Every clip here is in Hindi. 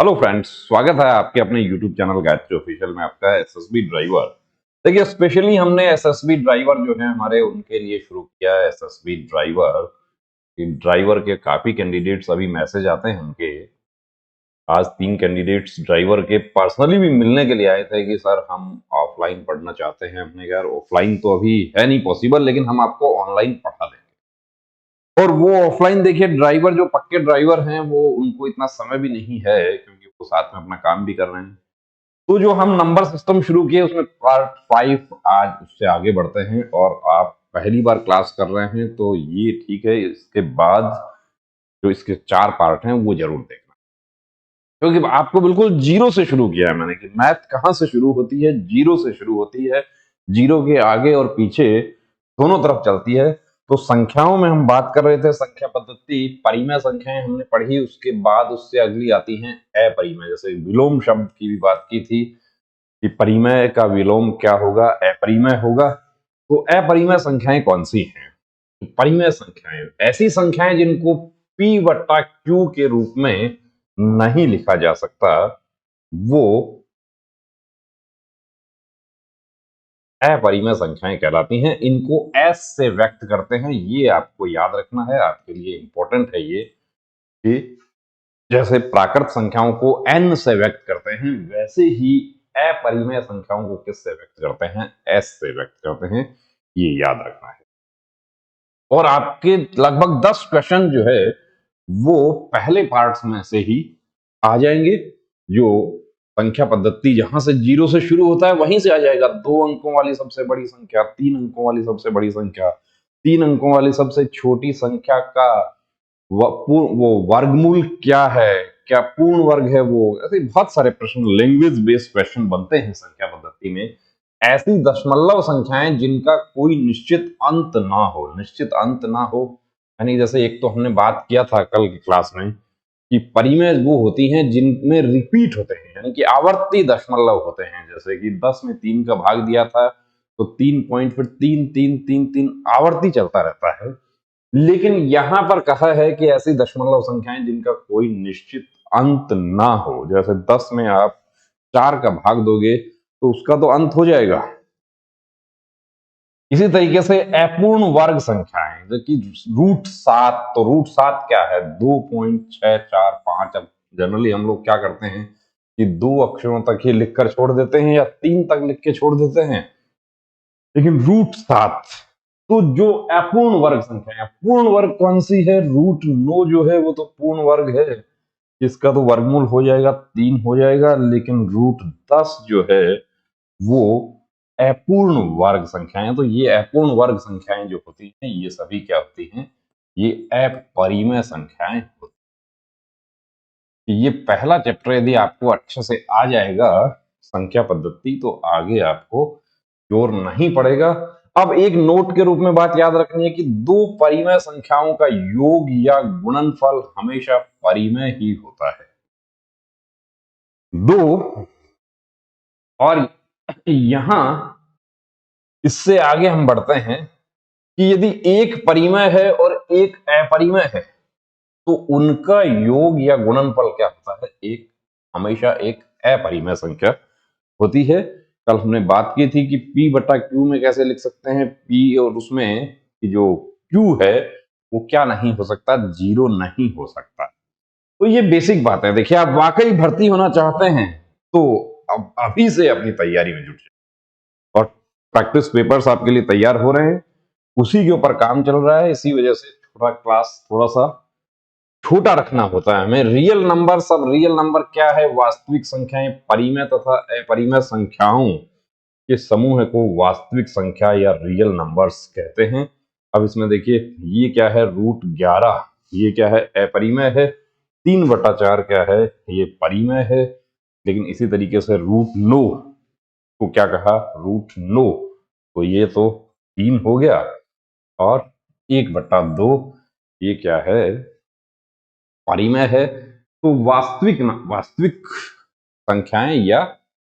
हेलो फ्रेंड्स, स्वागत है आपके अपने यूट्यूब चैनल गायत्री ऑफिशियल में। आपका एसएसबी ड्राइवर। देखिए, स्पेशली हमने एसएसबी ड्राइवर जो है हमारे उनके लिए शुरू किया है। एसएसबी ड्राइवर ड्राइवर के काफी कैंडिडेट्स अभी मैसेज आते हैं उनके। आज 3 कैंडिडेट्स ड्राइवर के पर्सनली भी मिलने के लिए आए थे कि सर हम ऑफलाइन पढ़ना चाहते हैं। हमने कहा यार ऑफलाइन तो अभी है नहीं पॉसिबल, लेकिन हम आपको ऑनलाइन पढ़ा देंगे। और वो ऑफलाइन देखिए, ड्राइवर जो पक्के ड्राइवर हैं वो उनको इतना समय भी नहीं है, क्योंकि वो साथ में अपना काम भी कर रहे हैं। तो जो हम नंबर सिस्टम शुरू किए उसमें पार्ट 5 आज उससे आगे बढ़ते हैं। और आप पहली बार क्लास कर रहे हैं तो ये ठीक है, इसके बाद जो इसके 4 पार्ट हैं वो जरूर देखना, क्योंकि आपको बिल्कुल जीरो से शुरू किया है मैंने कि मैथ कहाँ से शुरू होती है, जीरो से शुरू होती है। जीरो के आगे और पीछे दोनों तरफ चलती है। तो संख्याओं में हम बात कर रहे थे, संख्या पद्धति परिमेय संख्याएं हमने पढ़ी, उसके बाद उससे अगली आती हैं अपरिमेय। जैसे विलोम शब्द की भी बात की थी कि परिमेय का विलोम क्या होगा, अपरिमेय होगा। तो अपरिमेय संख्याएं कौन सी हैं? परिमेय संख्याएं ऐसी संख्याएं जिनको p बट्टा q के रूप में नहीं लिखा जा सकता, वो अपरिमेय संख्याएं कहलाती हैं। इनको s से व्यक्त करते हैं, ये आपको याद रखना है, आपके लिए इंपॉर्टेंट है ये कि जैसे प्राकृत संख्याओं को n से व्यक्त करते हैं, वैसे ही अपरिमेय संख्याओं को किस से व्यक्त करते हैं? s से व्यक्त करते हैं, ये याद रखना है। और आपके लगभग 10 क्वेश्चन जो है वो पहले पार्ट्स में से ही आ जाएंगे। जो संख्या पद्धति जहां से जीरो से शुरू होता है वहीं से आ जाएगा। 2 अंकों वाली सबसे बड़ी संख्या, 3 अंकों वाली सबसे बड़ी संख्या, 3 अंकों वाली सबसे छोटी संख्या का वो वर्गमूल क्या है, क्या पूर्ण वर्ग है वो, ऐसे बहुत सारे प्रश्न, लैंग्वेज बेस्ड क्वेश्चन बनते हैं संख्या पद्धति में। ऐसी दशमलव संख्याएं जिनका कोई निश्चित अंत ना हो, निश्चित अंत ना हो। यानी जैसे एक तो हमने बात किया था कल की क्लास में कि परिमेय वो होती हैं जिनमें रिपीट होते हैं, यानी कि आवर्ती दशमलव होते हैं। जैसे कि 10 में 3 का भाग दिया था तो 3 पॉइंट, फिर 3 3 3 3 आवर्ती चलता रहता है। लेकिन यहां पर कहा है कि ऐसी दशमलव संख्याएं जिनका कोई निश्चित अंत ना हो। जैसे 10 में आप 4 का भाग दोगे तो उसका तो अंत हो जाएगा। इसी तरीके से अपूर्ण वर्ग संख्याएं, जो कि √7, तो √7 क्या है? 2.645। अब जनरली हम लोग क्या करते हैं कि 2 अक्षरों तक ही लिखकर छोड़ देते हैं या 3 तक लिख के छोड़ देते हैं, लेकिन √7 तो जो अपूर्ण वर्ग संख्या है। पूर्ण वर्ग कौन सी है? √9 जो है वो तो पूर्ण वर्ग है, इसका तो वर्गमूल हो जाएगा 3 हो जाएगा। लेकिन √10 जो है वो अपूर्ण वर्ग संख्याएं। तो ये अपूर्ण वर्ग संख्याएं जो होती हैं ये सभी क्या होती हैं? ये अपरिमेय संख्याएं होती हैं। ये पहला चैप्टर यदि आपको अच्छे से आ जाएगा संख्या पद्धति, तो आगे आपको जोर नहीं पड़ेगा। अब एक नोट के रूप में बात याद रखनी है कि 2 परिमेय संख्याओं का योग या गुणनफल हमेशा परिमेय ही होता है। 2 और यहां इससे आगे हम बढ़ते हैं कि यदि एक परिमेय है और एक अपरिमेय है तो उनका योग या गुणनफल क्या होता है? एक हमेशा एक अपरिमेय संख्या होती है। कल हमने बात की थी कि p बटा q में कैसे लिख सकते हैं। p और उसमें कि जो q है वो क्या नहीं हो सकता? जीरो नहीं हो सकता। तो ये बेसिक बात है। देखिए, आप वाकई भर्ती होना चाहते हैं तो अब अभी से अपनी तैयारी में जुट जाए। और प्रैक्टिस पेपर्स आपके लिए तैयार हो रहे हैं, उसी के ऊपर काम चल रहा है। इसी वजह से थोड़ा क्लास थोड़ा सा छोटा रखना होता है हमें। रियल नंबर, सब रियल नंबर क्या है? वास्तविक संख्याएं, परिमेय तथा अपरिमेय संख्याओं के समूह को वास्तविक संख्या या रियल नंबर्स कहते हैं। अब इसमें देखिए, ये क्या है? √11, ये क्या है? अपरिमेय है। 3/4 क्या है? ये परिमेय है। लेकिन इसी तरीके से √9 को क्या कहा? √9, तो ये तो 3 हो गया। और 1/2 ये क्या है? परिमेय है। तो वास्तविक संख्याएं या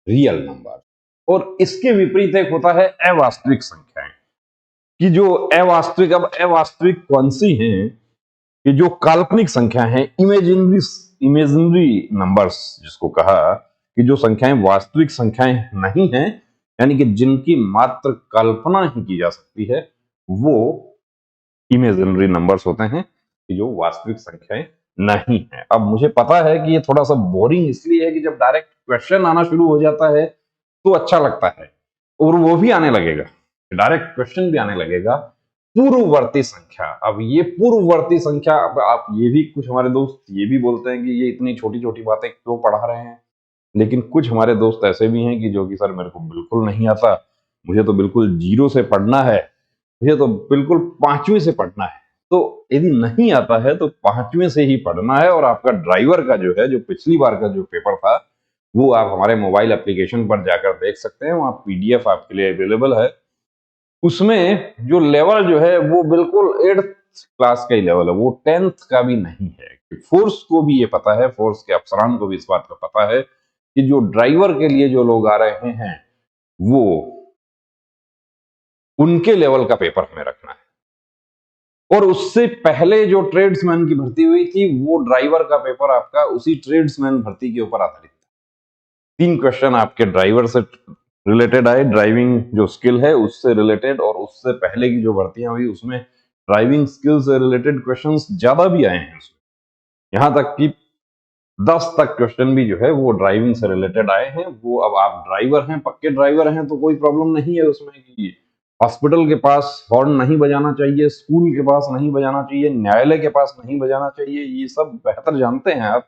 रियल नंबर। और इसके विपरीत एक होता है अवास्तविक संख्याएं, कि जो अवास्तविक, अब अवास्तविक कौन सी हैं? कि जो काल्पनिक संख्या है, इमेजिनरी नंबर्स जिसको कहा कि जो संख्याएं वास्तविक संख्याएं नहीं हैं, यानी कि जिनकी मात्र कल्पना ही की जा सकती है, वो इमेजिनरी नंबर्स होते हैं कि जो वास्तविक संख्याएं नहीं है। अब मुझे पता है कि ये थोड़ा सा बोरिंग इसलिए है कि जब डायरेक्ट क्वेश्चन आना शुरू हो जाता है तो अच्छा लगता है, और वो भी आने लगेगा, डायरेक्ट क्वेश्चन भी आने लगेगा। पूर्ववर्ती संख्या, अब ये पूर्ववर्ती संख्या, अब आप ये भी, कुछ हमारे दोस्त ये भी बोलते हैं कि ये इतनी छोटी छोटी बातें क्यों पढ़ा रहे हैं, लेकिन कुछ हमारे दोस्त ऐसे भी हैं कि जो कि सर मेरे को बिल्कुल नहीं आता, मुझे तो बिल्कुल जीरो से पढ़ना है, मुझे तो बिल्कुल पांचवें से पढ़ना है। तो यदि नहीं आता है तो पांचवें से ही पढ़ना है, और आपका ड्राइवर का जो है, जो पिछली बार का जो पेपर था, वो आप हमारे मोबाइल एप्लीकेशन पर जाकर देख सकते हैं, वहां पीडीएफ आपके लिए अवेलेबल है। उसमें जो लेवल जो है वो बिल्कुल 8th क्लास का ही लेवल है, वो 10th का भी नहीं है। फोर्स को भी ये पता है, फोर्स के अफसरान को भी इस बात का पता है कि जो ड्राइवर के लिए जो लोग आ रहे हैं, वो उनके लेवल का पेपर हमें रखना है। और उससे पहले जो ट्रेड्समैन की भर्ती हुई थी, वो ड्राइवर का पेपर आपका उसी ट्रेड्समैन भर्ती के ऊपर आधारित था। 3 क्वेश्चन आपके ड्राइवर से रिलेटेड आए, ड्राइविंग जो स्किल है उससे रिलेटेड, और उससे पहले की जो भर्तियां हुई उसमें ड्राइविंग स्किल से रिलेटेड क्वेश्चंस ज्यादा भी आए हैं उसमें, यहां तक कि 10 तक क्वेश्चन भी जो है वो ड्राइविंग से रिलेटेड आए हैं। वो, अब आप ड्राइवर हैं, पक्के ड्राइवर हैं, तो कोई प्रॉब्लम नहीं है उसमें कि हॉस्पिटल के पास हॉर्न नहीं बजाना चाहिए, स्कूल के पास नहीं बजाना चाहिए, न्यायालय के पास नहीं बजाना चाहिए, ये सब बेहतर जानते हैं आप।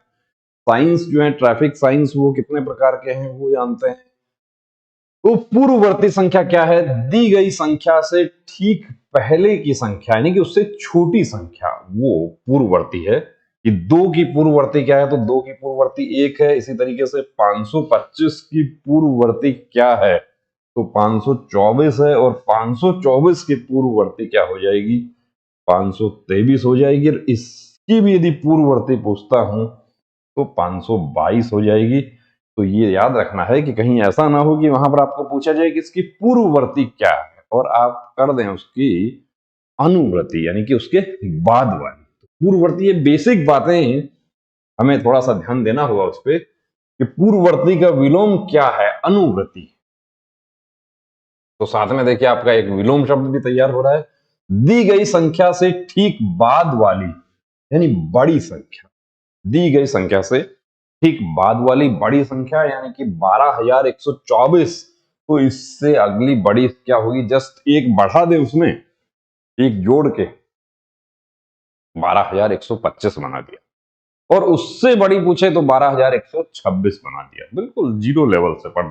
साइंस जो है, ट्रैफिक साइंस, वो कितने प्रकार के हैं वो जानते हैं। तो पूर्ववर्ती संख्या क्या है? दी गई संख्या से ठीक पहले की संख्या, यानी कि उससे छोटी संख्या, वो पूर्ववर्ती है। कि 2 की पूर्ववर्ती क्या है? तो 2 की पूर्ववर्ती 1 है। इसी तरीके से 525 की पूर्ववर्ती क्या है? तो 524 है। और 524 की पूर्ववर्ती क्या हो जाएगी? 523 हो जाएगी। और इसकी भी यदि पूर्ववर्ती पूछता हूं तो 522 हो जाएगी। तो ये याद रखना है कि कहीं ऐसा ना हो कि वहां पर आपको पूछा जाए कि इसकी पूर्ववर्ती क्या है, और आप कर दें उसकी अनुवर्ती, यानी कि उसके बाद वाली। पूर्ववर्ती, ये बेसिक बातें हमें थोड़ा सा ध्यान देना होगा उस पर कि पूर्ववर्ती का विलोम क्या है, अनुवर्ती। तो साथ में देखिए आपका एक विलोम शब्द भी तैयार हो रहा है। दी गई संख्या से ठीक बाद वाली, यानी बड़ी संख्या, दी गई संख्या से ठीक बाद वाली बड़ी संख्या, यानी कि 12,124। तो इससे अगली बड़ी क्या होगी? जस्ट एक बढ़ा दे, उसमें एक जोड़ के 12,125 बना दिया, और उससे बड़ी पूछे तो 12,126 बना दिया। बिल्कुल जीरो लेवल से पढ़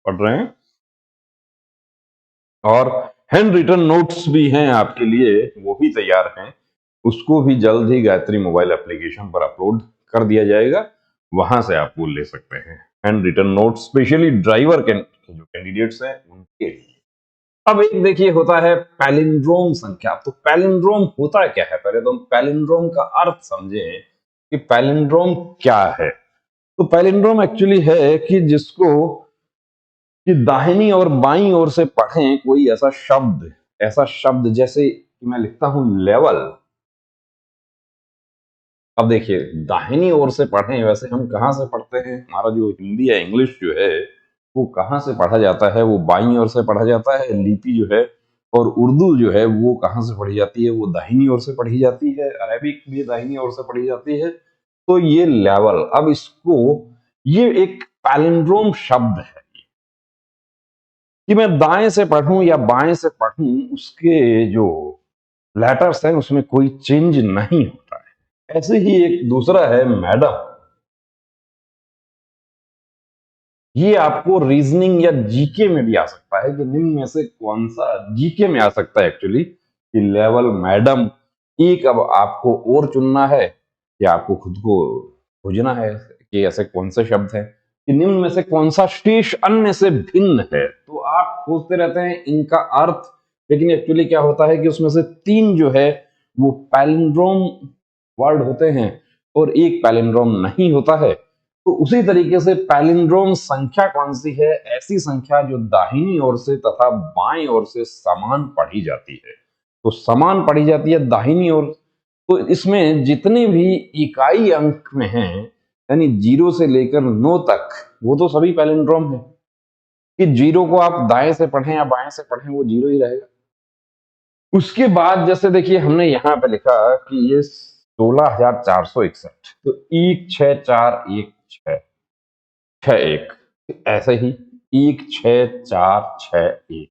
रहे हैं। और हैंड रिटन नोट्स भी हैं आपके लिए, वो भी तैयार हैं। उसको भी जल्द ही गायत्री मोबाइल एप्लीकेशन पर अपलोड कर दिया जाएगा, वहां से आप वो ले सकते हैं। Handwritten notes specially driver के जो कैंडिडेट्स हैं उनके लिए। अब एक देखिए होता है पैलिंड्रोम संख्या। तो पैलिंड्रोम होता क्या है? पहले तो हम पैलिंड्रोम का अर्थ समझें कि पैलिंड्रोम क्या है। तो पैलिंड्रोम एक्चुअली है कि जिसको कि दाहिनी और बाईं ओर से पढ़ें कोई ऐसा शब्द जैसे कि मैं लिखता हूं लेवल। अब देखिए, दाहिनी ओर से पढ़ें, वैसे हम कहां से पढ़ते हैं? हमारा जो हिंदी या इंग्लिश जो है वो कहां से पढ़ा जाता है? वो बाईं ओर से पढ़ा जाता है, लिपि जो है। और उर्दू जो है वो कहां से पढ़ी जाती है? वो दाहिनी ओर से पढ़ी जाती है। अरेबिक भी दाहिनी ओर से पढ़ी जाती है। तो ये लेवल, अब इसको, ये एक पैलिंड्रोम शब्द है कि मैं दाएं से पढ़ूं या बाएं से पढ़ूं, उसके जो लेटर्स हैं उसमें कोई चेंज नहीं होता है। ऐसे ही एक दूसरा है मैडम। ये आपको रीजनिंग या जीके में भी आ सकता है कि निम्न में से कौन सा, जीके में आ सकता है एक्चुअली, कि लेवल मैडम। एक, अब आपको और चुनना है या आपको खुद को खोजना है कि ऐसे कौन से शब्द हैं कि निम्न में से कौन सा शेष अन्य से भिन्न है। तो आप खोजते रहते हैं इनका अर्थ, लेकिन एक्चुअली क्या होता है कि उसमें से 3 जो है वो पैलिंड्रोम वर्ड होते हैं और एक पैलिंड्रोम नहीं होता है। तो उसी तरीके से पैलिंड्रोम संख्या कौन सी है? ऐसी संख्या जो दाहिनी ओर से तथा बाएं ओर से समान पढ़ी जाती है। तो समान पढ़ी जाती है दाहिनी ओर। तो इसमें जितने भी इकाई अंक में हैं, यानी 0 से लेकर 9 तक वो तो सभी पैलिंड्रोम है कि 0 को आप दाएं से पढ़ें या बाएं से पढ़ें वो 0 ही रहेगा। उसके बाद जैसे देखिए हमने यहाँ पे लिखा कि ये 16,461 तो 16416 ऐसे ही 16461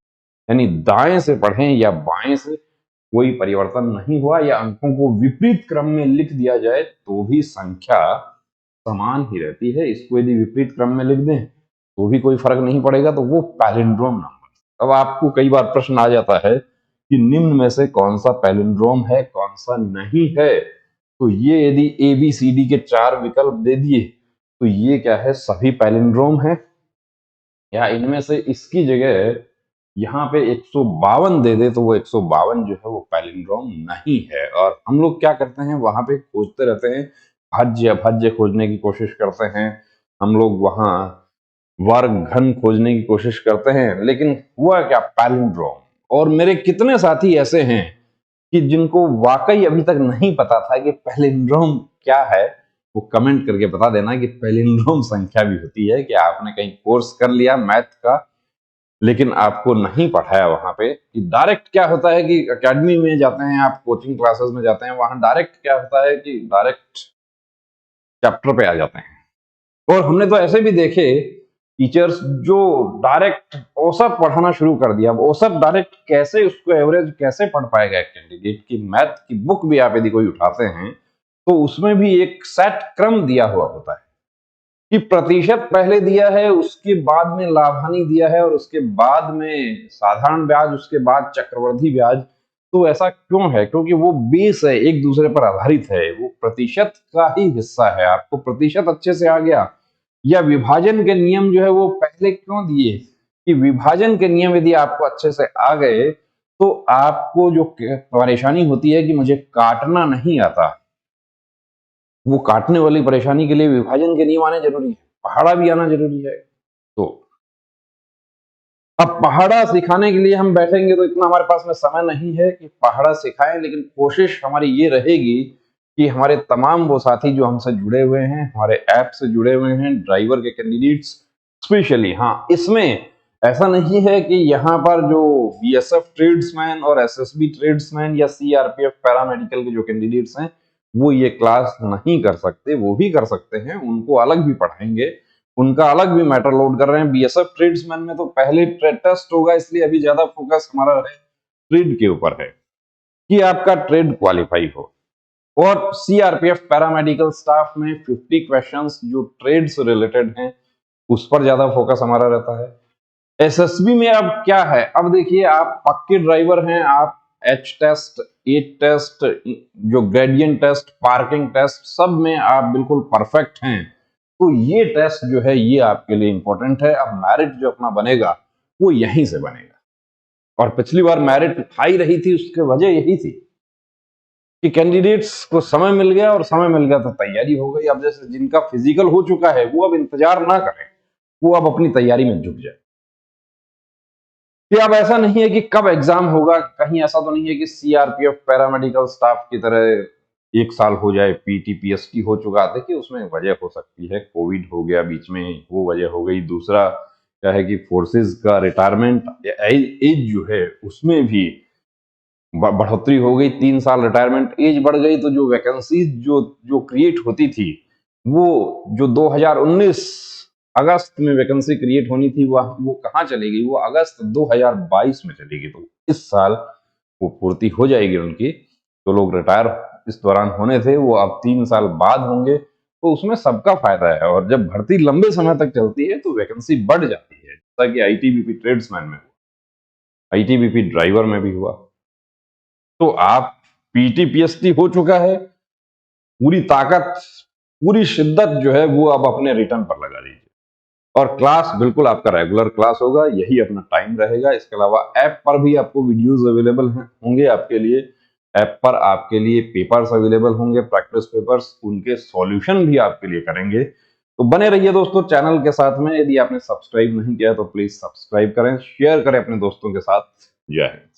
यानी दाएं से पढ़ें या बाएं से कोई परिवर्तन नहीं हुआ या अंकों को विपरीत क्रम में लिख दिया जाए तो भी संख्या समान ही रहती है। इसको यदि विपरीत क्रम में लिख दें तो भी कोई फर्क नहीं पड़ेगा, तो वो पैलिंड्रोम नंबर। अब आपको कई बार प्रश्न आ जाता है कि निम्न में से कौन सा पैलिंड्रोम है कौन सा नहीं है, तो ये यदि ABCD के 4 विकल्प दे दिए तो ये क्या है, सभी पैलिंड्रोम है, या इनमें से इसकी जगह यहाँ पे 152 दे दे तो वो 152 जो है वो पैलिंड्रोम नहीं है। और हम लोग क्या करते हैं, वहां पे खोजते रहते हैं, भाज्य अभाज्य खोजने की कोशिश करते हैं, हम लोग वहां वर्ग घन खोजने की कोशिश करते हैं, लेकिन हुआ क्या, पैलिंड्रोम। और मेरे कितने साथी ऐसे हैं कि जिनको वाकई अभी तक नहीं पता था कि पैलिंड्रोम क्या है, वो कमेंट करके बता देना कि पैलिंड्रोम संख्या भी होती है। कि आपने कहीं कोर्स कर लिया मैथ का लेकिन आपको नहीं पढ़ाया वहां पे कि डायरेक्ट क्या होता है कि एकेडमी में जाते हैं आप, कोचिंग क्लासेस में जाते हैं, वहां डायरेक्ट क्या होता है कि डायरेक्ट चैप्टर पे आ जाते हैं। और हमने तो ऐसे भी देखे टीचर्स जो डायरेक्ट औसत पढ़ाना शुरू कर दिया। अब औसत डायरेक्ट कैसे, उसको एवरेज कैसे पढ़ पाएगा एक कैंडिडेट की। मैथ की बुक भी आप यदि कोई उठाते हैं तो उसमें भी एक सेट क्रम दिया हुआ होता है कि प्रतिशत पहले दिया है, उसके बाद में लाभानी दिया है, और उसके बाद में साधारण ब्याज, उसके बाद चक्रवृद्धि ब्याज। तो ऐसा क्यों है, क्योंकि वो बेस है, एक दूसरे पर आधारित है, वो प्रतिशत का ही हिस्सा है। आपको प्रतिशत अच्छे से आ गया, या विभाजन के नियम जो है वो पहले क्यों दिए कि विभाजन के नियम यदि आपको अच्छे से आ गए तो आपको जो परेशानी होती है कि मुझे काटना नहीं आता, वो काटने वाली परेशानी के लिए विभाजन के नियम आने जरूरी है, पहाड़ा भी आना जरूरी है। तो अब पहाड़ा सिखाने के लिए हम बैठेंगे तो इतना हमारे पास में समय नहीं है कि पहाड़ा सिखाएं, लेकिन कोशिश हमारी ये रहेगी कि हमारे तमाम वो साथी जो हमसे जुड़े हुए हैं, हमारे ऐप से जुड़े हुए हैं, ड्राइवर के कैंडिडेट्स स्पेशली, हाँ इसमें ऐसा नहीं है कि यहाँ पर जो BSF ट्रेड्समैन और SSB ट्रेड्समैन या CRPF पैरामेडिकल के जो कैंडिडेट्स हैं वो ये क्लास नहीं कर सकते, वो भी कर सकते हैं, उनको अलग भी पढ़ाएंगे, उनका अलग भी मैटर लोड कर रहे हैं। BSF ट्रेड्समैन में तो पहले टेस्ट होगा, इसलिए अभी ज्यादा फोकस हमारा है ट्रेड के ऊपर है कि आपका ट्रेड क्वालिफाई हो। और CRPF पैरामेडिकल स्टाफ में 50 क्वेश्चंस जो ट्रेड से रिलेटेड हैं उस पर ज्यादा फोकस हमारा रहता है। SSB में अब क्या है, अब देखिए आप पक्के ड्राइवर हैं, आप H टेस्ट, A टेस्ट, जो ग्रेडियंट टेस्ट, पार्किंग टेस्ट, सब में आप बिल्कुल परफेक्ट हैं, तो ये टेस्ट जो है ये आपके लिए इंपॉर्टेंट है। अब मेरिट जो अपना बनेगा वो यहीं से बनेगा। और पिछली बार मेरिट हाई रही थी, उसकी वजह यही थी कि कैंडिडेट्स को समय मिल गया, और समय मिल गया तो तैयारी हो गई। अब जैसे जिनका फिजिकल हो चुका है वो अब इंतजार ना करें, वो अब अपनी तैयारी में जुट जाए। कि अब ऐसा नहीं है कि कब एग्जाम होगा, कहीं ऐसा तो नहीं है कि CRPF पैरामेडिकल स्टाफ की तरह 1 साल हो जाए, PT PST हो चुका। देखिए उसमें वजह हो सकती है, कोविड हो गया बीच में, वो वजह हो गई। दूसरा क्या है कि फोर्सेस का रिटायरमेंट एज जो है उसमें भी बढ़ोतरी हो गई, 3 साल रिटायरमेंट एज बढ़ गई, तो जो वैकेंसीज जो जो क्रिएट होती थी, वो जो 2019 अगस्त में वैकेंसी क्रिएट होनी थी वो कहाँ चली गई, वो अगस्त 2022 में चली गई। तो इस साल वो पूर्ति हो जाएगी उनकी। तो लोग रिटायर इस दौरान होने थे वो अब 3 साल बाद होंगे, तो उसमें सबका फायदा है। और जब भर्ती लंबे समय तक चलती है तो वैकेंसी बढ़ जाती है, जैसा कि ITBP ट्रेड्समैन में हुआ, ITBP ड्राइवर में भी हुआ। तो आप PT PST हो चुका है, पूरी ताकत, पूरी शिद्दत जो है वो अब अपने रिटर्न पर लगा दीजिए। और क्लास बिल्कुल आपका रेगुलर क्लास होगा, यही अपना टाइम रहेगा। इसके अलावा ऐप पर भी आपको वीडियोस अवेलेबल होंगे आपके लिए, ऐप पर आपके लिए पेपर्स अवेलेबल होंगे, प्रैक्टिस पेपर्स, उनके सॉल्यूशन भी आपके लिए करेंगे। तो बने रहिए दोस्तों चैनल के साथ में। यदि आपने सब्सक्राइब नहीं किया तो प्लीज सब्सक्राइब करें, शेयर करें अपने दोस्तों के साथ। जय हिंद।